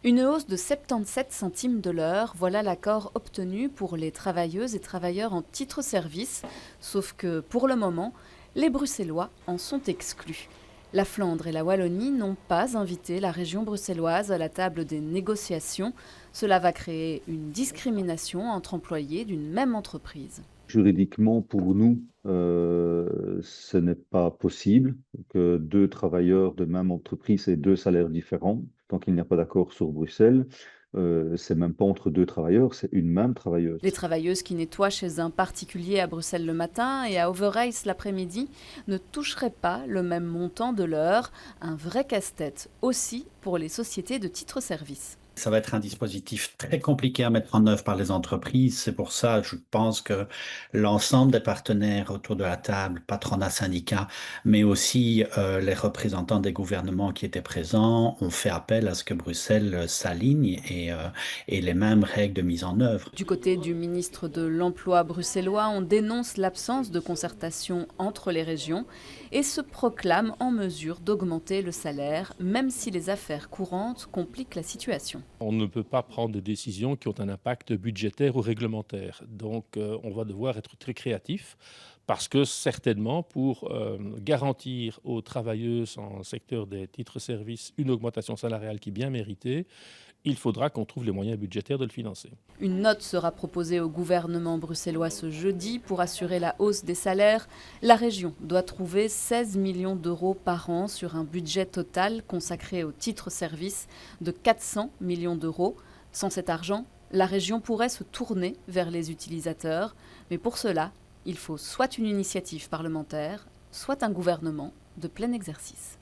Une hausse de 77 centimes de l'heure, voilà l'accord obtenu pour les travailleuses et travailleurs en titre-service, sauf que pour le moment, les Bruxellois en sont exclus. La Flandre et la Wallonie n'ont pas invité la région bruxelloise à la table des négociations. Cela va créer une discrimination entre employés d'une même entreprise. Juridiquement, pour nous, ce n'est pas possible que deux travailleurs de même entreprise aient deux salaires différents tant qu'il n'y a pas d'accord sur Bruxelles. C'est même pas entre deux travailleurs, c'est une même travailleuse. Les travailleuses qui nettoient chez un particulier à Bruxelles le matin et à Overijs l'après-midi ne toucheraient pas le même montant de l'heure, un vrai casse-tête aussi pour les sociétés de titre-service. Ça va être un dispositif très compliqué à mettre en œuvre par les entreprises. C'est pour ça, je pense que l'ensemble des partenaires autour de la table, patronat, syndicats, mais aussi les représentants des gouvernements qui étaient présents, ont fait appel à ce que Bruxelles s'aligne et les mêmes règles de mise en œuvre. Du côté du ministre de l'Emploi bruxellois, on dénonce l'absence de concertation entre les régions et se proclame en mesure d'augmenter le salaire, même si les affaires courantes compliquent la situation. On ne peut pas prendre des décisions qui ont un impact budgétaire ou réglementaire. Donc on va devoir être très créatif parce que certainement pour garantir aux travailleuses en secteur des titres-services une augmentation salariale qui est bien méritée, il faudra qu'on trouve les moyens budgétaires de le financer. Une note sera proposée au gouvernement bruxellois ce jeudi pour assurer la hausse des salaires. La région doit trouver 16 millions d'euros par an sur un budget total consacré aux titres-services de 400 millions d'euros. Sans cet argent, la région pourrait se tourner vers les utilisateurs. Mais pour cela, il faut soit une initiative parlementaire, soit un gouvernement de plein exercice.